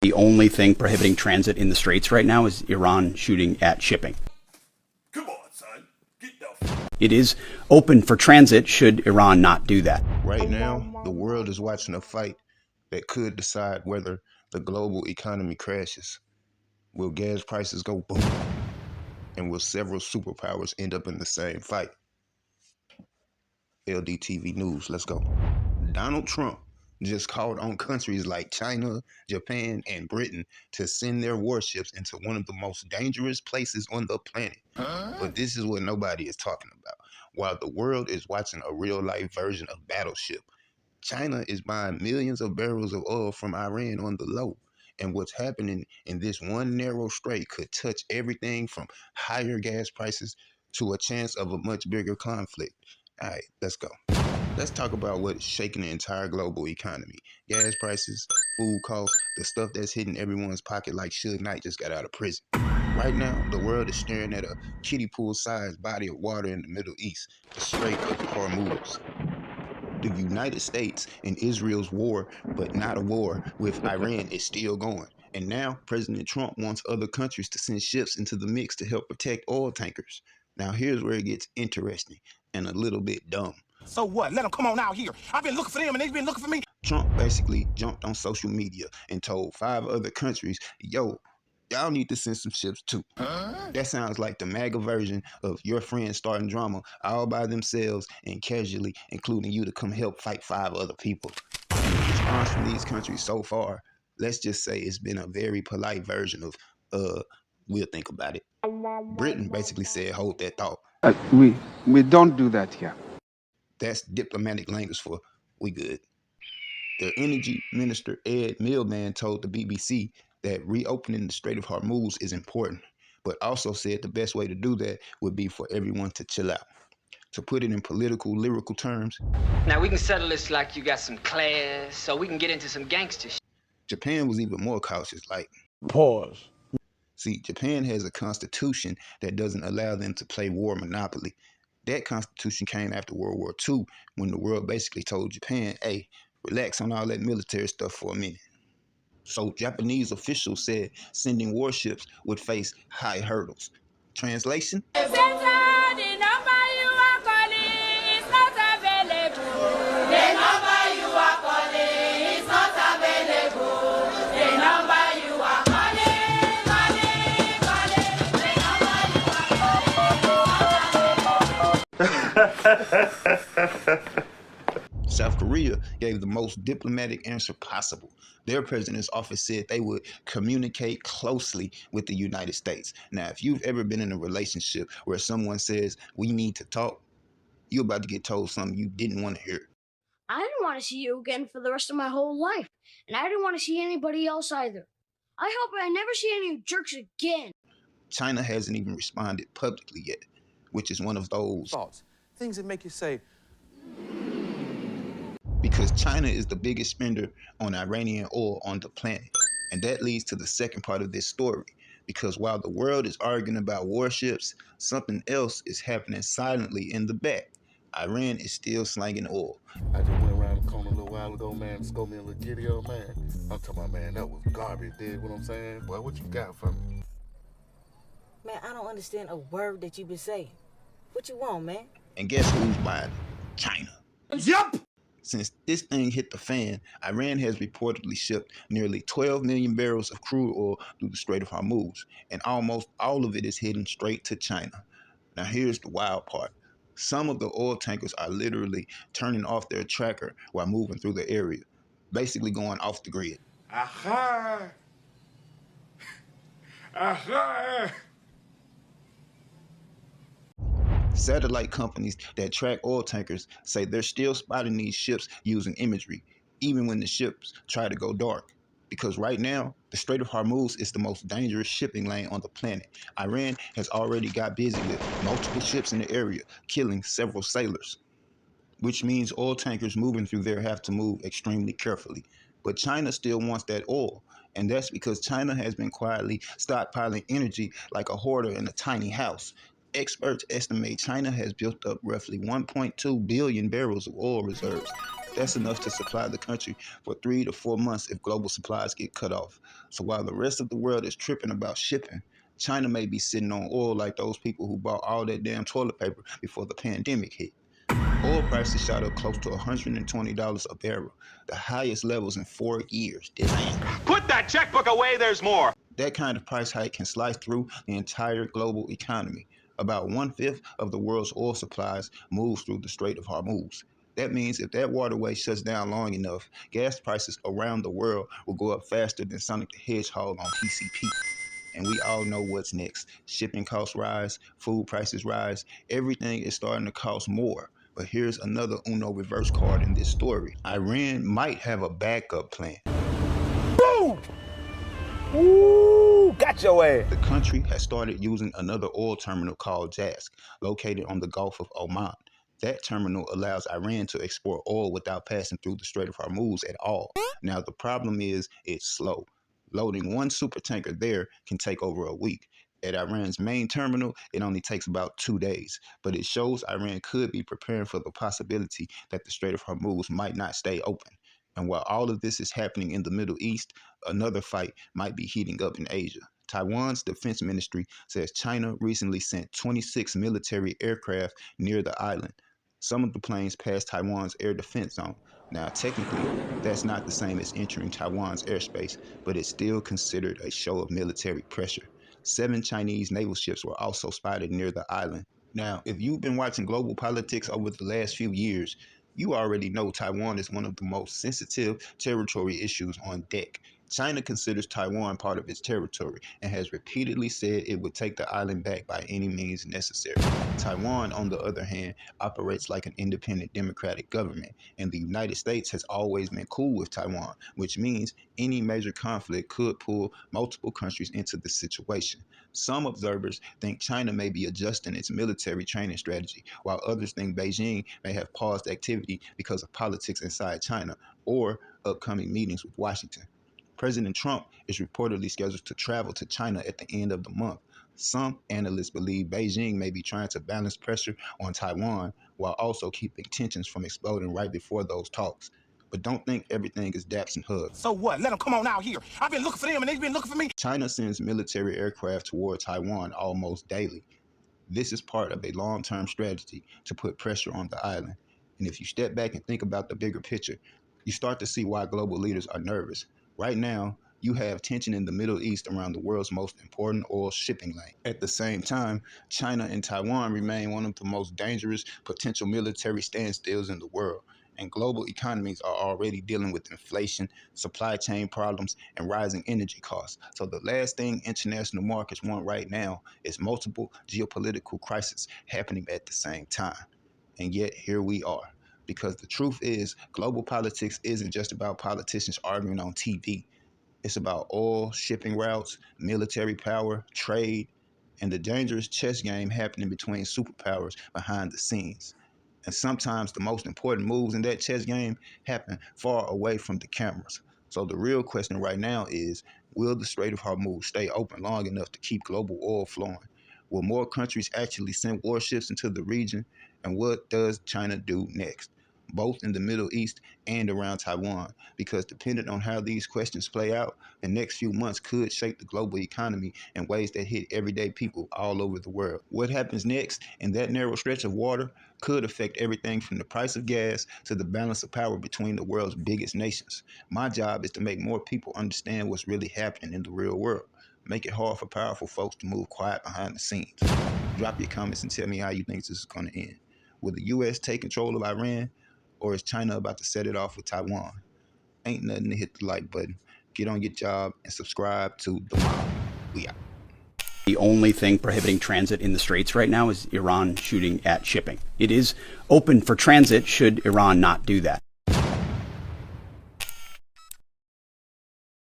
The only thing prohibiting transit in the Straits right now is Iran shooting at shipping. Come on, son. Get the It is open for transit should Iran not do that. Right now, the world is watching a fight that could decide whether the global economy crashes. Will gas prices go boom? And will several superpowers end up in the same fight? LDTV News, let's go. Donald Trump just called on countries like China, Japan, and Britain to send their warships into one of the most dangerous places on the planet. But this is what nobody is talking about. While the world is watching a real-life version of Battleship, China is buying millions of barrels of oil from Iran on the low. And what's happening in this one narrow strait could touch everything from higher gas prices to a chance of a much bigger conflict. All right, let's go. Let's talk about what is shaking the entire global economy. Gas prices, food costs, the stuff that's hitting everyone's pocket like Suge Knight just got out of prison. Right now, the world is staring at a kiddie pool-sized body of water in the Middle East, the Strait of Hormuz. The United States and Israel's war, but not a war with Iran, is still going. And now President Trump wants other countries to send ships into the mix to help protect oil tankers. Now here's where it gets interesting and a little bit dumb. So what? Let them come on out here. I've been looking for them and they've been looking for me. Trump basically jumped on social media and told 5 other countries, yo, y'all need to send some ships too. That sounds like the MAGA version of your friends starting drama all by themselves and casually including you to come help fight 5 other people. And the response from these countries so far, let's just say it's been a very polite version of, we'll think about it. Britain basically said, hold that thought. We don't do that here. That's diplomatic language for we good. Their energy minister, Ed Miliband, told the BBC that reopening the Strait of Hormuz is important, but also said the best way to do that would be for everyone to chill out. To put it in political, lyrical terms, now we can settle this like you got some class, so we can get into some gangster shit. Japan was even more cautious, like, pause. See, Japan has a constitution that doesn't allow them to play war monopoly. That constitution came after World War II when the world basically told Japan, hey, relax on all that military stuff for a minute. So Japanese officials said sending warships would face high hurdles. Translation? South Korea gave the most diplomatic answer possible. Their president's office said they would communicate closely with the United States. Now, if you've ever been in a relationship where someone says, we need to talk, you're about to get told something you didn't want to hear. I didn't want to see you again for the rest of my whole life, and I didn't want to see anybody else either. I hope I never see any of you jerks again. China hasn't even responded publicly yet, which is one of those thoughts, things that make you say, because China is the biggest spender on Iranian oil on the planet. And that leads to the second part of this story, because while the world is arguing about warships, something else is happening silently in the back. Iran is still slanging oil. I just went around the corner a little while ago, man, scored me a little giddy up, man. I'm talking about, man, that was garbage, dig what I'm saying? Boy, what you got for me? Man, I don't understand a word that you been saying. What you want, man? And guess who's buying it? China. Yep. Since this thing hit the fan, Iran has reportedly shipped nearly 12 million barrels of crude oil through the Strait of Hormuz, and almost all of it is heading straight to China. Now here's the wild part. Some of the oil tankers are literally turning off their tracker while moving through the area, basically going off the grid. Aha! Aha! Satellite companies that track oil tankers say they're still spotting these ships using imagery, even when the ships try to go dark. Because right now, the Strait of Hormuz is the most dangerous shipping lane on the planet. Iran has already got busy with multiple ships in the area, killing several sailors, which means oil tankers moving through there have to move extremely carefully. But China still wants that oil, and that's because China has been quietly stockpiling energy like a hoarder in a tiny house. Experts estimate China has built up roughly 1.2 billion barrels of oil reserves. That's enough to supply the country for 3 to 4 months if global supplies get cut off. So while the rest of the world is tripping about shipping, China may be sitting on oil like those people who bought all that damn toilet paper before the pandemic hit. Oil prices shot up close to $120 a barrel, the highest levels in 4 years. Damn. Put that checkbook away, there's more. That kind of price hike can slice through the entire global economy. About 1/5 of the world's oil supplies moves through the Strait of Hormuz. That means if that waterway shuts down long enough, gas prices around the world will go up faster than Sonic the Hedgehog on PCP. And we all know what's next. Shipping costs rise, food prices rise, everything is starting to cost more. But here's another Uno reverse card in this story. Iran might have a backup plan. Boom! Ooh, got your ass. The country has started using another oil terminal called Jask, located on the Gulf of Oman. That terminal allows Iran to export oil without passing through the Strait of Hormuz at all. Now, the problem is it's slow. Loading one supertanker there can take over a week. At Iran's main terminal, it only takes about 2 days, but it shows Iran could be preparing for the possibility that the Strait of Hormuz might not stay open. And while all of this is happening in the Middle East, another fight might be heating up in Asia. Taiwan's defense ministry says China recently sent 26 military aircraft near the island. Some of the planes passed Taiwan's air defense zone. Now, technically, that's not the same as entering Taiwan's airspace, but it's still considered a show of military pressure. 7 Chinese naval ships were also spotted near the island. Now, if you've been watching global politics over the last few years, you already know Taiwan is one of the most sensitive territory issues on deck. China considers Taiwan part of its territory and has repeatedly said it would take the island back by any means necessary. Taiwan, on the other hand, operates like an independent democratic government, and the United States has always been cool with Taiwan, which means any major conflict could pull multiple countries into the situation. Some observers think China may be adjusting its military training strategy, while others think Beijing may have paused activity because of politics inside China or upcoming meetings with Washington. President Trump is reportedly scheduled to travel to China at the end of the month. Some analysts believe Beijing may be trying to balance pressure on Taiwan while also keeping tensions from exploding right before those talks. But don't think everything is daps and hugs. So what? Let them come on out here. I've been looking for them and they've been looking for me. China sends military aircraft toward Taiwan almost daily. This is part of a long-term strategy to put pressure on the island. And if you step back and think about the bigger picture, you start to see why global leaders are nervous. Right now, you have tension in the Middle East around the world's most important oil shipping lane. At the same time, China and Taiwan remain one of the most dangerous potential military standstills in the world. And global economies are already dealing with inflation, supply chain problems, and rising energy costs. So the last thing international markets want right now is multiple geopolitical crises happening at the same time. And yet, here we are. Because the truth is, global politics isn't just about politicians arguing on TV. It's about oil, shipping routes, military power, trade, and the dangerous chess game happening between superpowers behind the scenes. And sometimes the most important moves in that chess game happen far away from the cameras. So the real question right now is, will the Strait of Hormuz stay open long enough to keep global oil flowing? Will more countries actually send warships into the region? And what does China do next? Both in the Middle East and around Taiwan, because depending on how these questions play out, the next few months could shape the global economy in ways that hit everyday people all over the world. What happens next in that narrow stretch of water could affect everything from the price of gas to the balance of power between the world's biggest nations. My job is to make more people understand what's really happening in the real world. Make it hard for powerful folks to move quiet behind the scenes. Drop your comments and tell me how you think this is going to end. Will the U.S. take control of Iran? Or is China about to set it off with Taiwan? Ain't nothing to hit the like button. Get on your job and subscribe to The Mob. We out. The only thing prohibiting transit in the Straits right now is Iran shooting at shipping. It is open for transit should Iran not do that.